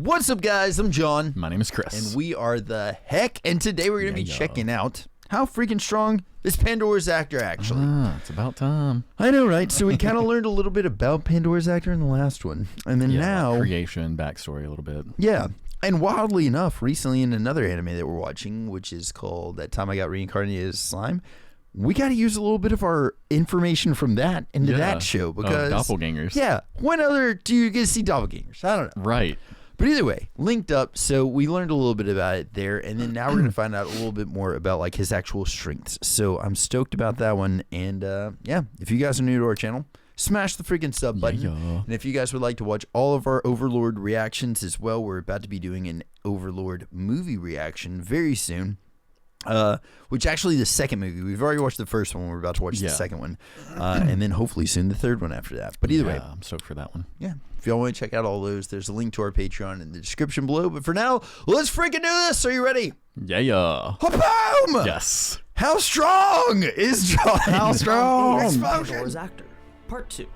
What's up, guys? I'm John. My name is Chris. And we are the Heck. And today we're going to be checking out how freaking strong is Pandora's actor actually. It's about time. I know, right? So we kind of learned a little bit about Pandora's actor in the last one. And then now... Like creation, backstory a little bit. Yeah. And wildly enough, recently in another anime that we're watching, which is called That Time I Got Reincarnated as Slime, we got to use a little bit of our information from that into that show because doppelgangers. Yeah, when other do you get to see doppelgangers? I don't know. Right. But either way, linked up. So we learned a little bit about it there, and then now we're gonna find out a little bit more about like his actual strengths. So I'm stoked about that one. And yeah, if you guys are new to our channel, smash the freaking sub button. And if you guys would like to watch all of our Overlord reactions as well, we're about to be doing an Overlord movie reaction very soon. Which actually the second movie, we've already watched the first one, we're about to watch the second one, and then hopefully soon the third one after that. But either way, I'm stoked for that one. Yeah, if y'all want to check out all those, there's a link to our Patreon in the description below. But for now, let's freaking do this. Are you ready? Yeah. Boom! Yes. How strong is John? How strong? Pandora's actor, part 2.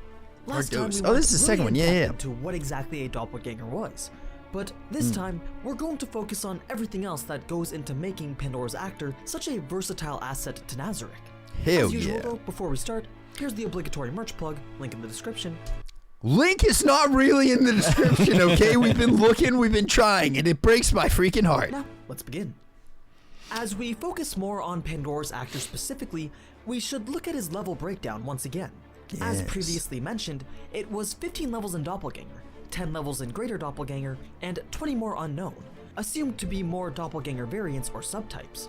Last time we this is the second one. Yeah. To what exactly a doppelganger was. But this time, we're going to focus on everything else that goes into making Pandora's actor such a versatile asset to Nazarick. Hell As usual, yeah. though, before we start, here's the obligatory merch plug, link in the description. Link is not really in the description, okay? We've been looking, we've been trying, and it breaks my freaking heart. Now, let's begin. As we focus more on Pandora's actor specifically, we should look at his level breakdown once again. As previously mentioned, it was 15 levels in Doppelganger, 10 levels in Greater Doppelganger, and 20 more unknown, assumed to be more Doppelganger variants or subtypes.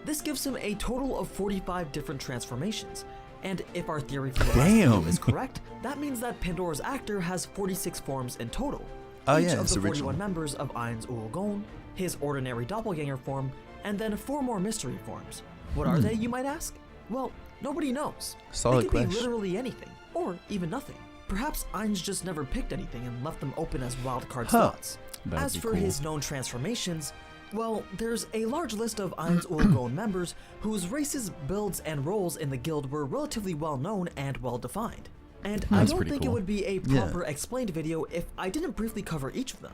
This gives him a total of 45 different transformations, and if our theory for the last video is correct, that means that Pandora's actor has 46 forms in total. Each of the 41 members of Ain's Ulgon, his ordinary Doppelganger form, and then 4 more mystery forms. What are they, you might ask? Well, nobody knows. Solid they could be question. literally anything, or even nothing. Perhaps Ain's just never picked anything and left them open as wildcard slots. As for his known transformations, well, there's a large list of Ain's Ulgon members whose races, builds, and roles in the guild were relatively well known and well defined. And I don't think it would be a proper explained video if I didn't briefly cover each of them.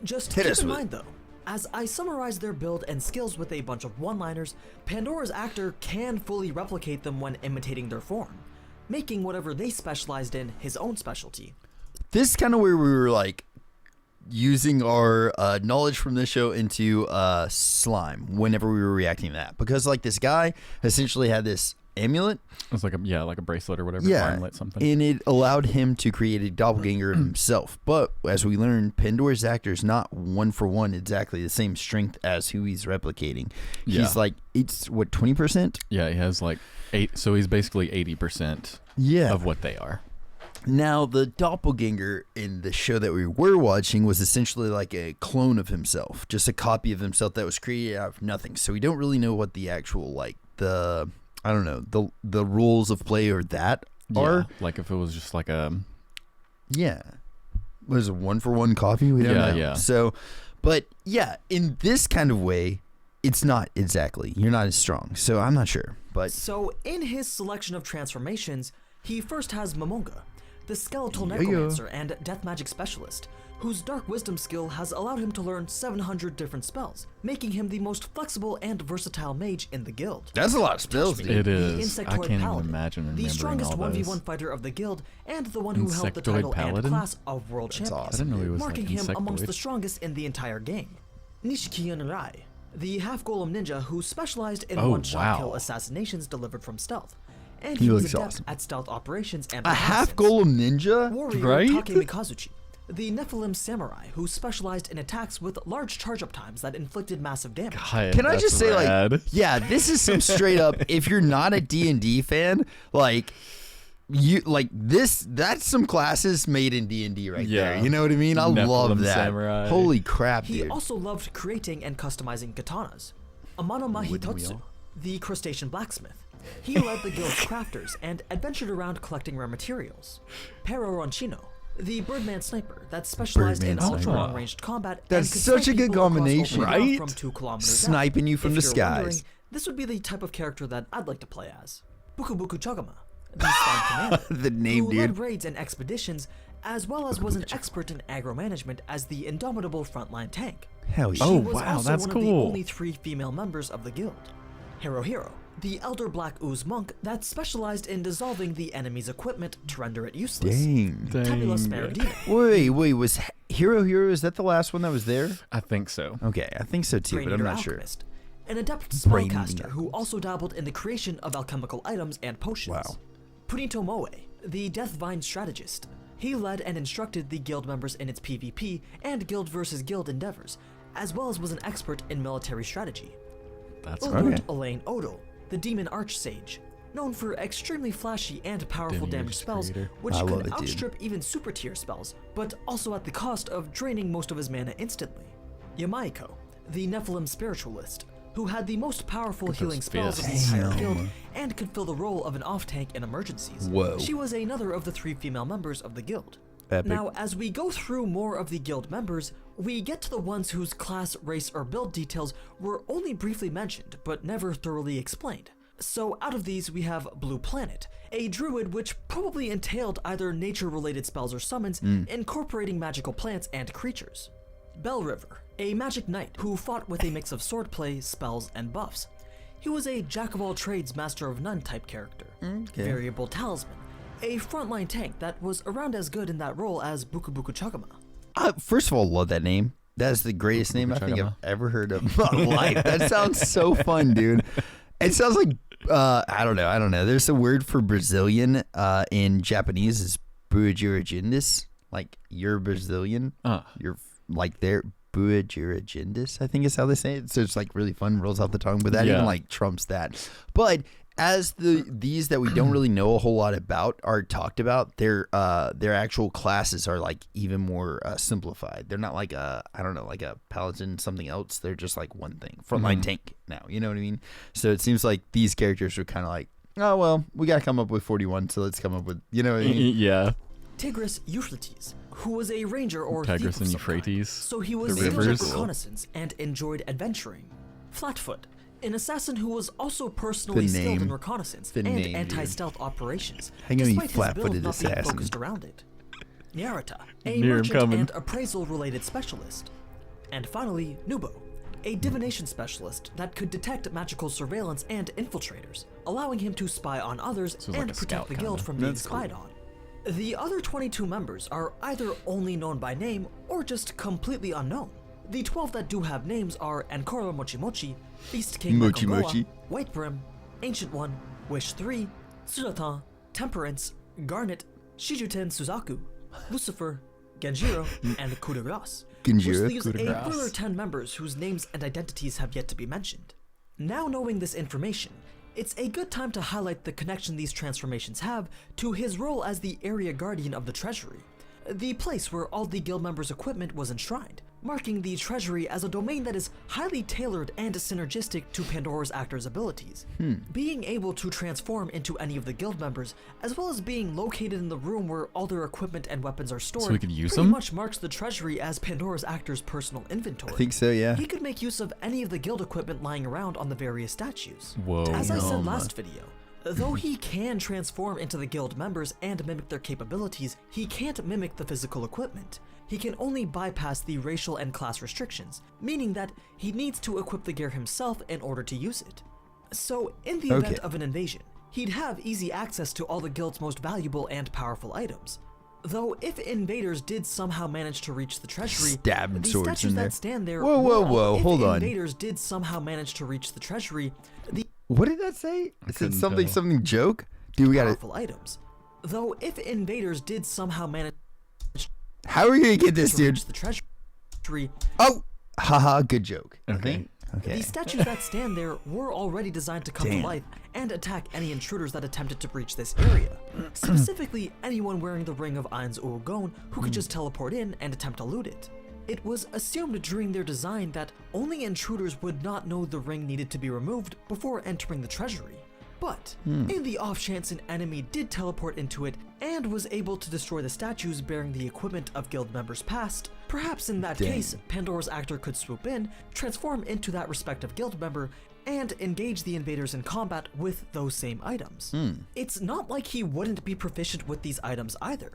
Just keep in mind though, as I summarize their build and skills with a bunch of one-liners, Pandora's actor can fully replicate them when imitating their form, making whatever they specialized in his own specialty. This is kind of where we were like using our knowledge from this show into slime whenever we were reacting to that, because like this guy essentially had this amulet. It's like a bracelet or whatever. Amulet, something. And it allowed him to create a doppelganger himself. But as we learned, Pandora's actor is not one for one exactly the same strength as who he's replicating. He's like, it's what, 20%? Yeah, he has like 8. So he's basically 80% of what they are. Now, the doppelganger in the show that we were watching was essentially like a clone of himself, just a copy of himself that was created out of nothing. So we don't really know what the actual, like, the rules of play or that are. Like if it was just like a... Yeah. Was it one-for-one copy? We don't know. Yeah. So, but yeah, in this kind of way, it's not exactly. You're not as strong. So I'm not sure. But so in his selection of transformations, he first has Momonga, the skeletal necromancer and death magic specialist, whose dark wisdom skill has allowed him to learn 700 different spells, making him the most flexible and versatile mage in the guild. That's a lot of spells, dude. It is. I can't even Paladin, imagine remembering the strongest all those. 1v1 fighter of the guild, and the one who held the title and class of world champion, I didn't know he was marking like him amongst the strongest in the entire game. Nishikiyan Rai, the half-golem ninja who specialized in one-shot kill assassinations delivered from stealth. And he was adept at stealth operations and a half-golem ninja? Warrior Take Mikazuchi, the Nephilim samurai who specialized in attacks with large charge-up times that inflicted massive damage. God, can I just say, like, yeah, this is some straight up, if you're not a D&D fan, like, you like this, that's some classes made in D&D right there. You know what I mean? I love that. Samurai. Holy crap, dude. He also loved creating and customizing katanas. Amano Mahitotsu, the crustacean blacksmith. He led the guild's crafters and adventured around collecting rare materials. Pero Ronchino, the Birdman sniper that specialized in ultra long-ranged combat. That's such a good combination, right? From 2 kilometers sniping you from the skies. This would be the type of character that I'd like to play as. Buku Buku Chogama, the Slime Commander, the name, who dude. led raids and expeditions as well as was an expert in aggro management as the indomitable frontline tank. Hell yeah. She Oh, was wow, also that's one of the cool. only 3 female members of the guild. Hero, the elder Black Ooze monk that specialized in dissolving the enemy's equipment to render it useless. Dang. Tabulus Dang. Meridina. Wait, was Hero, is that the last one that was there? I think so. Okay, I think so too, but I'm Brain-eater not sure. alchemist, an adept Brain-eating spellcaster who alchemist. also dabbled in the creation of alchemical items and potions. Wow. Punito Moe, the Death Vine strategist. He led and instructed the guild members in its PvP and guild versus guild endeavors, as well as was an expert in military strategy. That's Ulrich cool. Elaine Odo, the demon archsage, known for extremely flashy and powerful Demiurge damage spells, creator. which I love could it, dude. outstrip even super tier spells, but also at the cost of draining most of his mana instantly. Yamaiko, the Nephilim spiritualist, who had the most powerful healing spells of the fists. entire Damn. guild and could fill the role of an off-tank in emergencies. Whoa. She was another of the 3 female members of the guild. Epic. Now, as we go through more of the guild members, we get to the ones whose class, race, or build details were only briefly mentioned, but never thoroughly explained. So out of these, we have Blue Planet, a druid which probably entailed either nature-related spells or summons, incorporating magical plants and creatures. Bell River, a magic knight who fought with a mix of swordplay, spells, and buffs. He was a jack-of-all-trades, master-of-none type character. Okay. Variable Talisman, a frontline tank that was around as good in that role as Buku Buku Chagama. First of all, love that name. That is the greatest name I think I've Chagama. ever heard of in my life. That sounds so fun, dude. It sounds like I don't know. There's a word for Brazilian in Japanese is buagirigindis. Like you're Brazilian. You're like they're buagirigindis, I think is how they say it. So it's like really fun, rolls off the tongue, but that Yeah. even like trumps that. But as these that we don't really know a whole lot about are talked about, their actual classes are like even more simplified. They're not like a paladin something else. They're just like one thing. Frontline tank now, you know what I mean? So it seems like these characters are kind of like, oh well, we gotta come up with 41, so let's come up with, you know what I mean? Yeah. Tigris Euphrates, who was a ranger or Tigris thief of and some kind, Euphrates, so he was the skilled at rivers. reconnaissance and enjoyed adventuring. Flatfoot, an assassin who was also personally skilled in name. reconnaissance The and name, dude. anti-stealth operations, How you gonna be despite his build flat-footed not being assassin? focused around it. Nyarata, a Knew him merchant coming. and appraisal-related specialist. And finally, Nubo, a divination specialist that could detect magical surveillance and infiltrators, allowing him to spy on others So it's like and a protect scout the guild kinda. from being That's cool. spied on. The other 22 members are either only known by name or just completely unknown. The 12 that do have names are Ankara Mochimochi, Beast King Mochi Makongoa, Mochi. White Brim, Ancient One, Wish 3, Tsuratan, Temperance, Garnet, Shijuten Suzaku, Lucifer, Genjiro, and Kudoras. Genjiro, Which leaves a Kudoras. further 10 members whose names and identities have yet to be mentioned. Now knowing this information, it's a good time to highlight the connection these transformations have to his role as the area guardian of the treasury, the place where all the guild members' equipment was enshrined, marking the treasury as a domain that is highly tailored and synergistic to Pandora's actors' abilities. Being able to transform into any of the guild members, as well as being located in the room where all their equipment and weapons are stored, we could use pretty them? much marks the treasury as Pandora's actors' personal inventory. I think so, yeah. He could make use of any of the guild equipment lying around on the various statues. Whoa. As I said Damn. last video, though he can transform into the guild members and mimic their capabilities, he can't mimic the physical equipment. He can only bypass the racial and class restrictions, meaning that he needs to equip the gear himself in order to use it. So, in the event Okay. of an invasion, he'd have easy access to all the guild's most valuable and powerful items. Though if invaders did somehow manage to reach the treasury, Stabbing the swords statues in there. that stand there. Whoa, if hold on. invaders did somehow manage to reach the treasury, the What did that say? It said couldn't something tell. joke? Dude, we gotta. powerful items. Though if invaders did somehow manage How are we gonna get this, to dude? reach the treasury, Oh, haha, good joke. I Okay. think. Okay. the statues that stand there were already designed to come Damn. to life and attack any intruders that attempted to breach this area. Specifically, anyone wearing the Ring of Ain's Uogon who could just teleport in and attempt to loot it. It was assumed during their design that only intruders would not know the ring needed to be removed before entering the treasury. But, in the off chance an enemy did teleport into it and was able to destroy the statues bearing the equipment of guild members past, perhaps in that Dang. case, Pandora's actor could swoop in, transform into that respective guild member, and engage the invaders in combat with those same items. It's not like he wouldn't be proficient with these items either.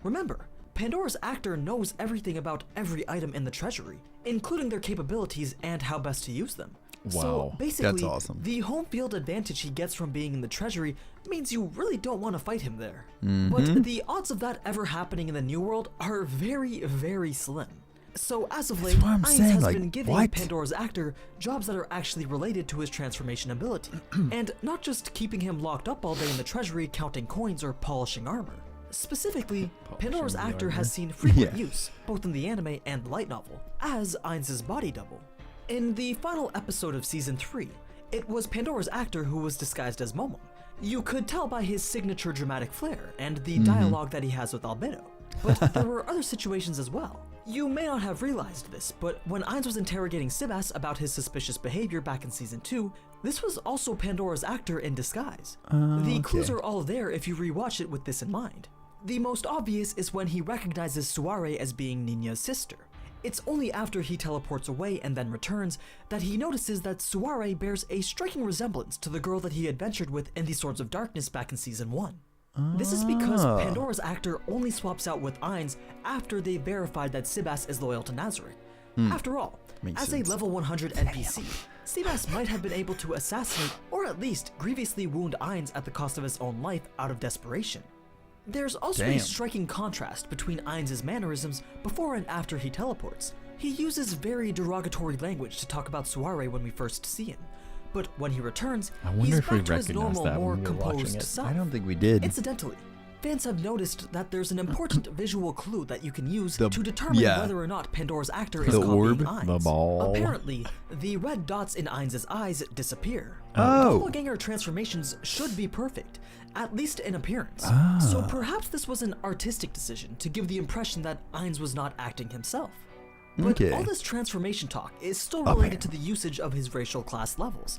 Remember, Pandora's actor knows everything about every item in the treasury, including their capabilities and how best to use them. Wow, so basically, that's awesome. The home field advantage he gets from being in the treasury means you really don't want to fight him there. But the odds of that ever happening in the New World are very, very slim. So as of late, Ainz has been giving Pandora's actor jobs that are actually related to his transformation ability, and not just keeping him locked up all day in the treasury counting coins or polishing armor. Specifically, Pandora's actor has seen frequent use, both in the anime and light novel, as Ainz's body double. In the final episode of Season 3, it was Pandora's actor who was disguised as Momo. You could tell by his signature dramatic flair and the dialogue that he has with Albedo. But there were other situations as well. You may not have realized this, but when Ainz was interrogating Sibas about his suspicious behavior back in Season 2, this was also Pandora's actor in disguise. The clues are all there if you rewatch it with this in mind. The most obvious is when he recognizes Suare as being Nina's sister. It's only after he teleports away and then returns that he notices that Suare bears a striking resemblance to the girl that he adventured with in the Swords of Darkness back in Season 1. This is because Pandora's actor only swaps out with Ainz after they verified that Sibas is loyal to Nazarick. After all, as a level 100 NPC, Sibas might have been able to assassinate or at least grievously wound Ainz at the cost of his own life out of desperation. There's also a striking contrast between Ainz's mannerisms before and after he teleports. He uses very derogatory language to talk about Suare when we first see him, but when he returns, he's back to his normal, more composed self. I don't think we did. Incidentally, fans have noticed that there's an important visual clue that you can use to determine whether or not Pandora's actor is copying Ainz. The ball. Apparently, the red dots in Ainz's eyes disappear. Doppelganger transformations should be perfect, at least in appearance. So perhaps this was an artistic decision to give the impression that Ainz was not acting himself. But all this transformation talk is still related to the usage of his racial class levels.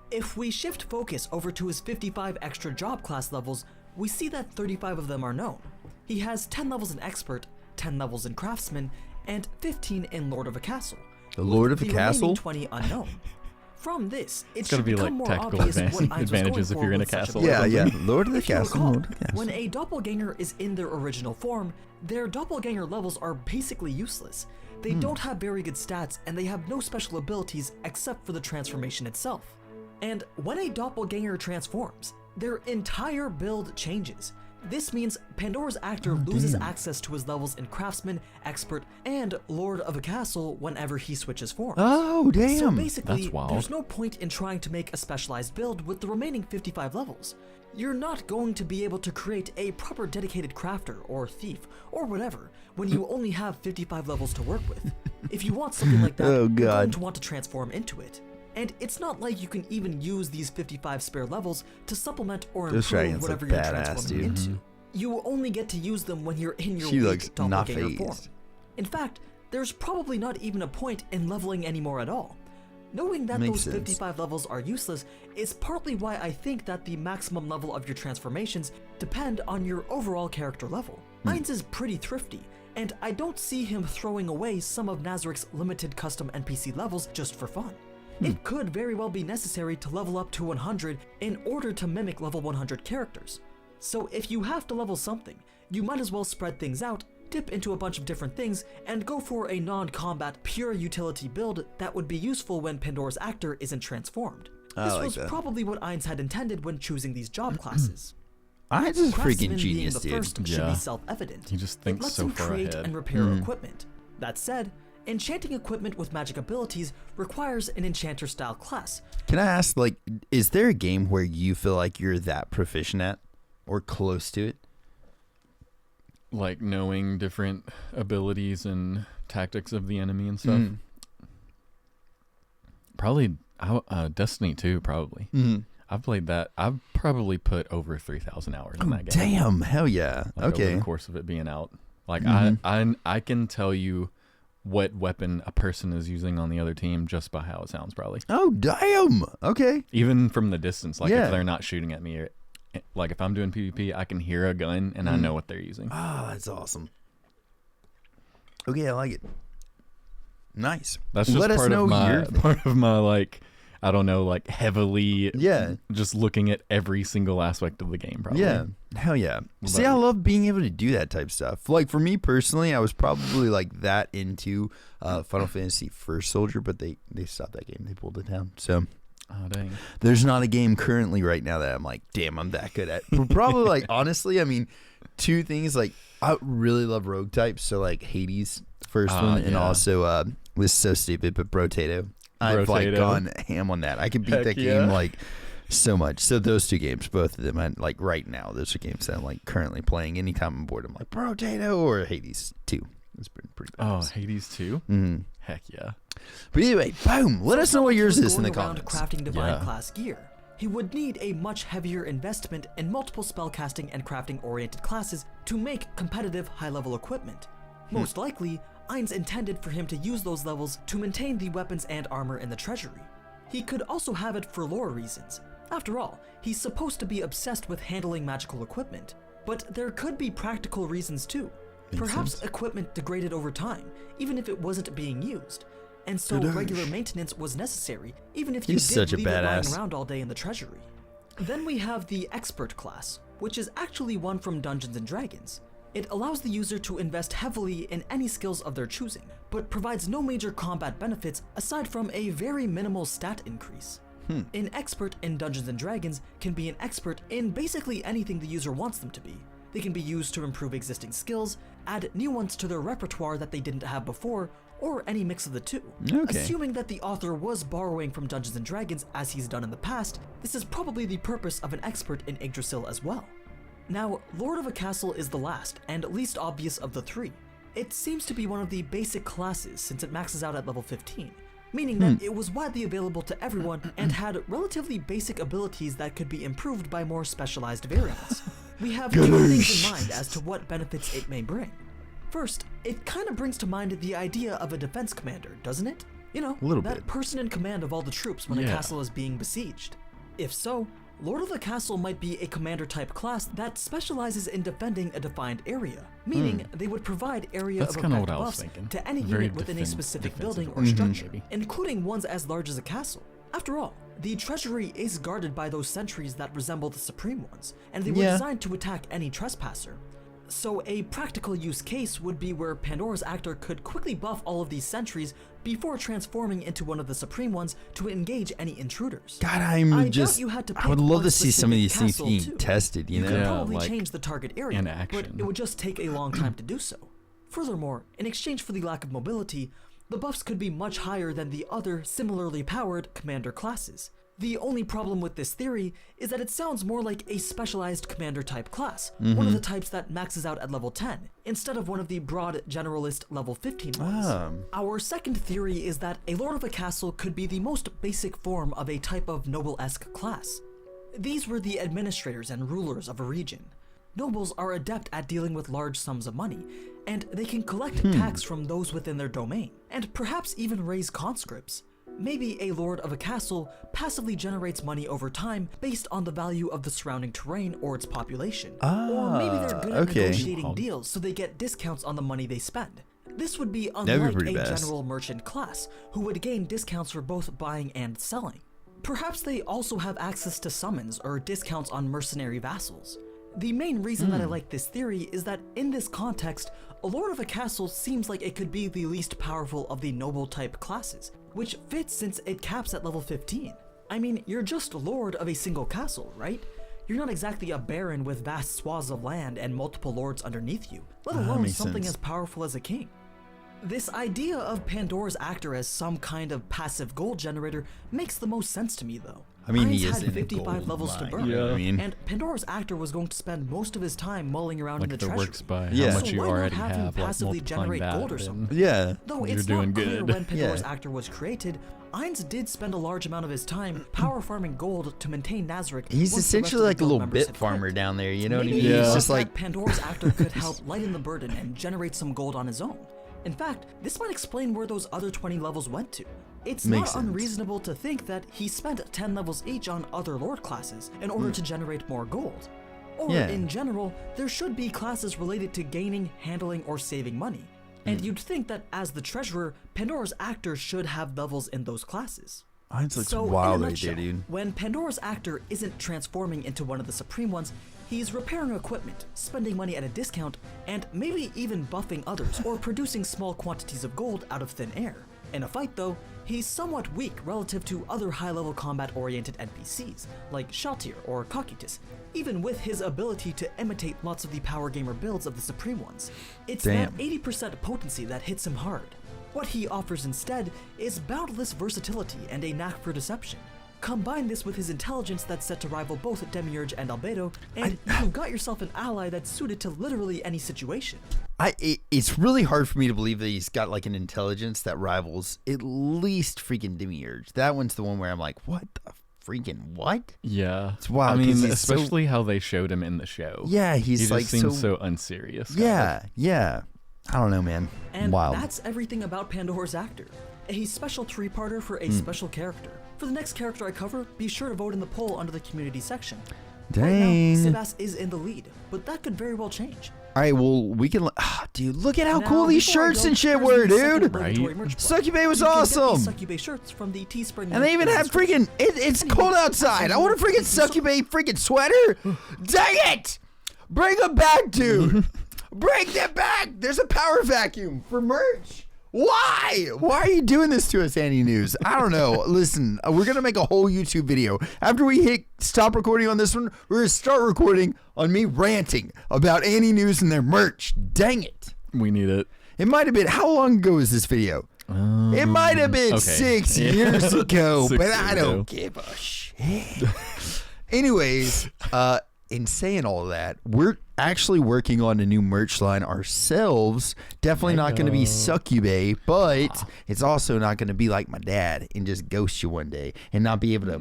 If we shift focus over to his 55 extra job class levels, we see that 35 of them are known. He has 10 levels in Expert, 10 levels in Craftsman, and 15 in Lord of a Castle. The Lord of a Castle? 20 unknown. From this, it should be like more tactical obvious what Ainz advantages was if going you're in a for with castle. such Yeah, Lord of the If you Castle. recall, Lord of the Castle. when a doppelganger is in their original form, their doppelganger levels are basically useless. They don't have very good stats, and they have no special abilities except for the transformation itself. And when a doppelganger transforms, their entire build changes. This means Pandora's actor loses access to his levels in Craftsman, Expert, and Lord of a Castle whenever he switches forms. Oh, damn. So basically, That's wild. there's no point in trying to make a specialized build with the remaining 55 levels. You're not going to be able to create a proper dedicated crafter or thief or whatever when you only have 55 levels to work with. If you want something like that, you're going to want to transform into it. And it's not like you can even use these 55 spare levels to supplement or improve whatever you're transforming into. You only get to use them when you're in your weak doppelganger form. In fact, there's probably not even a point in leveling anymore at all. Knowing that those 55 levels are useless is partly why I think that the maximum level of your transformations depend on your overall character level. Ainz is pretty thrifty, and I don't see him throwing away some of Nazarick's limited custom NPC levels just for fun. It could very well be necessary to level up to 100 in order to mimic level 100 characters. So if you have to level something, you might as well spread things out, dip into a bunch of different things, and go for a non-combat pure utility build that would be useful when Pandora's actor isn't transformed. This was probably what Ainz had intended when choosing these job classes. Ainz is freaking Craftsman genius, being the dude. first should be self-evident. He just thinks it lets so him far create ahead. and repair equipment. That said, enchanting equipment with magic abilities requires an enchanter-style class. Can I ask, like, is there a game where you feel like you're that proficient at or close to it? Like knowing different abilities and tactics of the enemy and stuff. Probably Destiny 2, probably. I've played that. I've probably put over 3,000 hours in that game. Damn, hell yeah. Like Okay. over the course of it being out. Like I can tell you what weapon a person is using on the other team just by how it sounds, probably. Oh, damn. Okay. Even from the distance, like Yeah. if they're not shooting at me, or, like if I'm doing PvP, I can hear a gun and I know what they're using. Oh, that's awesome. Okay, I like it. Nice. That's just Let us know part of my like. I don't know, like heavily Yeah. just looking at every single aspect of the game, probably. Yeah. Hell yeah. See, I love being able to do that type stuff. Like for me personally, I was probably like that into Final Fantasy First Soldier, but they stopped that game. They pulled it down. So Oh, dang. there's not a game currently right now that I'm like, damn, I'm that good at. But probably like, honestly, I mean, two things. Like, I really love rogue types. So like Hades, the first one, and also this is so stupid, but Brotato. I've like gone ham on that. I could beat that game like so much. So those two games, both of them, I like right now. Those are games that I'm like currently playing. Anytime I'm bored, I'm like Brotato or Hades 2. It's been pretty bad. Oh, Hades 2? Mm-hmm. Heck yeah. But anyway, boom. Let us know what yours is in the around comments. Crafting divine class gear, he would need a much heavier investment in multiple spellcasting and crafting-oriented classes to make competitive high-level equipment. Most likely, Ainz intended for him to use those levels to maintain the weapons and armor in the treasury. He could also have it for lore reasons. After all, he's supposed to be obsessed with handling magical equipment. But there could be practical reasons too. Perhaps equipment degraded over time, even if it wasn't being used. And so regular maintenance was necessary, even if you did leave it lying around all day in the treasury. Then we have the Expert class, which is actually one from Dungeons & Dragons. It allows the user to invest heavily in any skills of their choosing, but provides no major combat benefits aside from a very minimal stat increase. An expert in Dungeons & Dragons can be an expert in basically anything the user wants them to be. They can be used to improve existing skills, add new ones to their repertoire that they didn't have before, or any mix of the two. Assuming that the author was borrowing from Dungeons & Dragons as he's done in the past, this is probably the purpose of an expert in Yggdrasil as well. Now, Lord of a Castle is the last and least obvious of the three. It seems to be one of the basic classes since it maxes out at level 15, meaning that it was widely available to everyone and had relatively basic abilities that could be improved by more specialized variants. We have two things in mind as to what benefits it may bring. First, it kind of brings to mind the idea of a defense commander, doesn't it? You know, that person in command of all the troops when a castle is being besieged. If so, Lord of the Castle might be a commander-type class that specializes in defending a defined area, meaning they would provide area of effect buffs to any unit within a specific building or structure, including ones as large as a castle. After all, the treasury is guarded by those sentries that resemble the supreme ones, and they were designed to attack any trespasser. So a practical use case would be where Pandora's actor could quickly buff all of these sentries before transforming into one of the supreme ones to engage any intruders. God, I would love to see some of these things being tested, you know? You could probably change the target area, but it would just take a long time to do so. Furthermore, in exchange for the lack of mobility, the buffs could be much higher than the other similarly powered commander classes. The only problem with this theory is that it sounds more like a specialized commander-type class, one of the types that maxes out at level 10, instead of one of the broad generalist level 15 ones. Our second theory is that a Lord of a Castle could be the most basic form of a type of noble-esque class. These were the administrators and rulers of a region. Nobles are adept at dealing with large sums of money, and they can collect tax from those within their domain, and perhaps even raise conscripts. Maybe a Lord of a Castle passively generates money over time based on the value of the surrounding terrain or its population. Or maybe they're good at negotiating deals so they get discounts on the money they spend. This would be unlike a general merchant class, who would gain discounts for both buying and selling. Perhaps they also have access to summons or discounts on mercenary vassals. The main reason that I like this theory is that in this context, a Lord of a Castle seems like it could be the least powerful of the noble type classes, which fits since it caps at level 15. I mean, you're just lord of a single castle, right? You're not exactly a baron with vast swaths of land and multiple lords underneath you, let alone something as powerful as a king. This idea of Pandora's actor as some kind of passive gold generator makes the most sense to me though. I mean, he had 55 levels to burn, and Pandora's actor was going to spend most of his time mulling around in the treasury. Works by how much you already have, him passively generate gold or something? Though it's not clear when Pandora's actor was created, Ainz did spend a large amount of his time power farming gold to maintain Nazarick. He's essentially like a little bit farmer down there, you know what I mean? He's just like Pandora's actor could help lighten the burden and generate some gold on his own. In fact, this might explain where those other 20 levels went to. It's not unreasonable to think that he spent 10 levels each on other lord classes in order to generate more gold. Or in general, there should be classes related to gaining, handling, or saving money. And you'd think that as the treasurer, Pandora's actor should have levels in those classes. Mine looks So, wild in a right nutshell, there, dude. when Pandora's actor isn't transforming into one of the Supreme Ones, he's repairing equipment, spending money at a discount, and maybe even buffing others or producing small quantities of gold out of thin air. In a fight, though, he's somewhat weak relative to other high-level combat-oriented NPCs, like Shatir or Kakutis, even with his ability to imitate lots of the power gamer builds of the Supreme Ones. It's that 80% potency that hits him hard. What he offers instead is boundless versatility and a knack for deception. Combine this with his intelligence that's set to rival both Demiurge and Albedo, and you've got yourself an ally that's suited to literally any situation. It's really hard for me to believe that he's got like an intelligence that rivals at least freaking Demiurge. That one's the one where I'm like, what the freaking what? Yeah, it's wild. I mean, especially how they showed him in the show. Yeah, he just like seems so unserious. Yeah. I don't know, man. And wild. That's everything about Pandora's actor. A special three-parter for a special character. For the next character I cover, be sure to vote in the poll under the community section. Dang. Right now, Sebas is in the lead, but that could very well change. All right, well, we can... dude, look at how Now, cool these before I shirts go, and shit here's were, the second dude. obligatory merch plug. Succubé was You can get these awesome. Succubé shirts from the Teespring And they even have freaking... It's cold outside. I want a freaking Succubé freaking sweater. Dang it! Bring them back, dude. Bring them back. There's a power vacuum for merch. Why? Why are you doing this to us, AniNews? I don't know. Listen, we're going to make a whole YouTube video. After we hit stop recording on this one, we're going to start recording on me ranting about AniNews and their merch. Dang it. We need it. It might have been, how long ago was this video? It might have been 6 years ago, but I don't give a shit. Anyways, in saying all that, we're actually working on a new merch line ourselves. Definitely not going to be Succubé, but it's also not going to be like my dad and just ghost you one day and not be able to,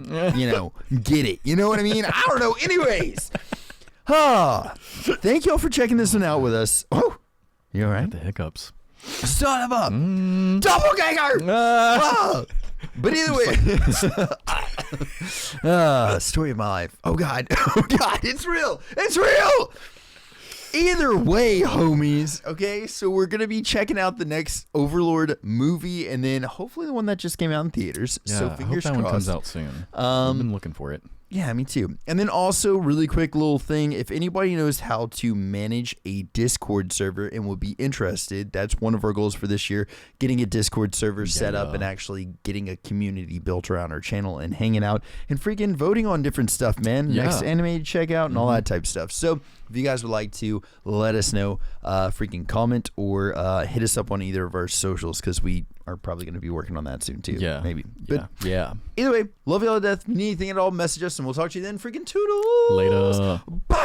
get it. You know what I mean? I don't know. Anyways, thank y'all for checking this one out with us. Oh, you all right? The hiccups. Son of a doppelganger! But either way, story of my life. Oh God, it's real. It's real. Either way, homies. Okay, so we're gonna be checking out the next Overlord movie, and then hopefully the one that just came out in theaters. Yeah, so I hope fingers that crossed. one comes out soon. I've been looking for it. Yeah, me too. And then also, really quick little thing, if anybody knows how to manage a Discord server and would be interested, that's one of our goals for this year, getting a Discord server set up and actually getting a community built around our channel and hanging out and freaking voting on different stuff, man. Yeah. Next anime to check out and all that type of stuff. So if you guys would like to, let us know, freaking comment or hit us up on either of our socials, because we are probably going to be working on that soon too. Yeah. Maybe. Yeah. But yeah. either way, love y'all to death. If you need anything at all, message us and we'll talk to you then. Freaking toodles. Later. Bye.